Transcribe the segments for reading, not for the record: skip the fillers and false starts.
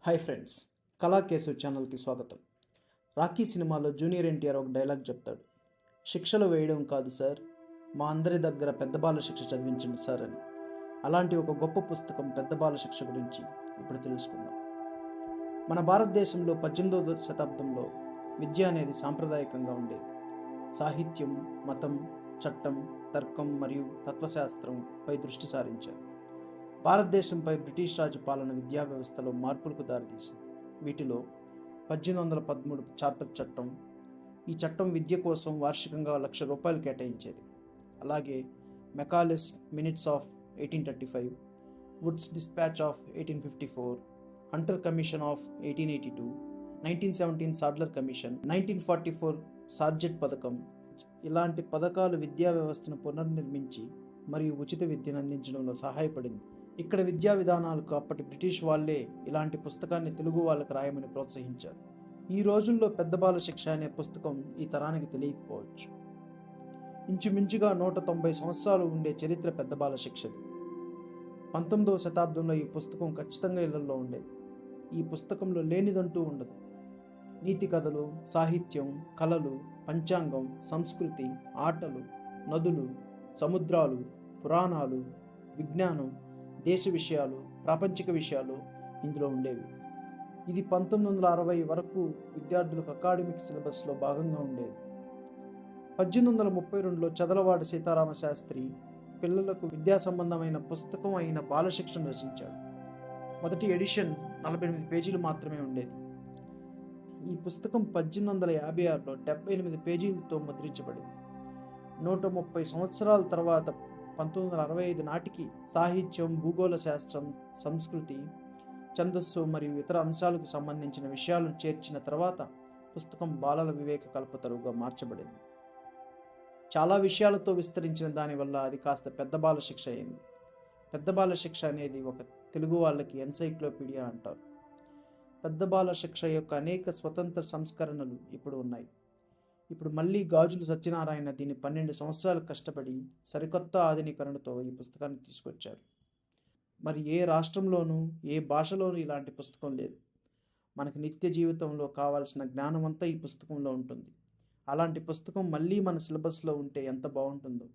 Hi friends, కళా కేశవ్ ఛానల్కి స్వాగతం. రాఖీ సినిమాలో జూనియర్ ఎన్టీఆర్ ఒక డైలాగ్ చెప్తాడు. శిక్షలు వేయడం కాదు సార్, మా అందరి దగ్గర పెద్ద బాల శిక్ష చదివించండి సార్ అని. అలాంటి ఒక గొప్ప పుస్తకం పెద్ద బాల శిక్ష గురించి ఇప్పుడు తెలుసుకుందాం. మన భారతదేశంలో 18వ శతాబ్దంలో విద్య అనేది సాంప్రదాయకంగా ఉండేది. సాహిత్యం, మతం, చట్టం, తర్కం మరియు తత్వశాస్త్రంపై దృష్టి సారించారు. భారతదేశంపై బ్రిటిష్ రాజు పాలన విద్యా వ్యవస్థలో మార్పులకు దారితీసింది. వీటిలో 1813 చార్టర్ చట్టం. ఈ చట్టం విద్య కోసం వార్షికంగా ₹1,00,000 కేటాయించేది. అలాగే Macaulay's minutes of 1835, Wood's despatch of 1854, Hunter commission of 1882, 1917 Sadler commission, 1944 Sargent పథకం ఇలాంటి పథకాలు విద్యా వ్యవస్థను పునర్నిర్మించి మరియు ఉచిత విద్యను అందించడంలో సహాయపడింది. ఇక్కడ విద్యా విధానాలకు అప్పటి బ్రిటిష్ వాళ్ళే ఇలాంటి పుస్తకాన్ని తెలుగు వాళ్ళకు రాయమని ప్రోత్సహించారు. ఈ రోజుల్లో పెద్ద బాల శిక్ష అనే పుస్తకం ఈ తరానికి తెలియకపోవచ్చు. ఇంచుమించుగా 190 సంవత్సరాలు ఉండే చరిత్ర పెద్ద బాల శిక్షది. 19వ శతాబ్దంలో ఈ పుస్తకం ఖచ్చితంగా ఇళ్లలో ఉండేది. ఈ పుస్తకంలో లేనిదంటూ ఉండదు. నీతి కథలు, సాహిత్యం, కళలు, పంచాంగం, సంస్కృతి, ఆటలు, నదులు, సముద్రాలు, పురాణాలు, విజ్ఞానం, దేశ విషయాలు, ప్రాపంచిక విషయాలు ఇందులో ఉండేవి. ఇది 1960 వరకు విద్యార్థులకు అకాడమిక్ సిలబస్లో భాగంగా ఉండేది. 1832లో చదలవాడి సీతారామ శాస్త్రి పిల్లలకు విద్యా సంబంధమైన పుస్తకం అయిన బాలశిక్షను రచించాడు. మొదటి ఎడిషన్ 48 పేజీలు మాత్రమే ఉండేది. ఈ పుస్తకం 1856లో 78 పేజీలతో ముద్రించబడింది. 130 సంవత్సరాల తర్వాత 1965 నాటికి సాహిత్యం, భూగోళ శాస్త్రం, సంస్కృతి, ఛందస్సు మరియు ఇతర అంశాలకు సంబంధించిన విషయాలను చేర్చిన తర్వాత పుస్తకం బాలల వివేక కల్పతరువుగా మార్చబడింది. చాలా విషయాలతో విస్తరించిన దానివల్ల అది కాస్త పెద్ద బాల శిక్ష అయింది. పెద్ద బాల శిక్ష అనేది ఒక తెలుగు వాళ్ళకి ఎన్సైక్లోపీడియా అంటారు. పెద్ద బాల శిక్ష యొక్క అనేక స్వతంత్ర సంస్కరణలు ఇప్పుడు ఉన్నాయి. ఇప్పుడు మళ్ళీ గాజుల సత్యనారాయణ దీన్ని 12 సంవత్సరాలు కష్టపడి సరికొత్త ఆధునీకరణతో ఈ పుస్తకాన్ని తీసుకొచ్చారు. మరి ఏ రాష్ట్రంలోనూ ఏ భాషలోనూ ఇలాంటి పుస్తకం లేదు. మనకి నిత్య జీవితంలో కావాల్సిన జ్ఞానం అంతా ఈ పుస్తకంలో ఉంటుంది. అలాంటి పుస్తకం మళ్ళీ మన సిలబస్లో ఉంటే ఎంత బాగుంటుందో.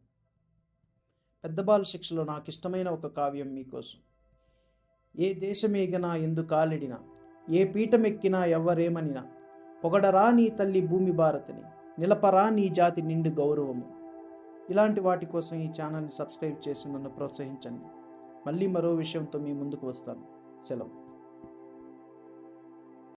పెద్ద బాల శిక్షలో నాకు ఇష్టమైన ఒక కావ్యం మీకోసం. ఏ దేశమేగినా ఎందు కాలిడినా, ఏ పీఠమెక్కినా ఎవ్వరేమనినా, పొగడరా నీ తల్లి భూమి భారతిని, నిలపరా నీ జాతి నిండు గౌరవము. ఇలాంటి వాటి కోసం ఈ ఛానల్ని సబ్స్క్రైబ్ చేసి నన్ను ప్రోత్సహించండి. మళ్ళీ మరో విషయంతో మీ ముందుకు వస్తాను. సెలవు.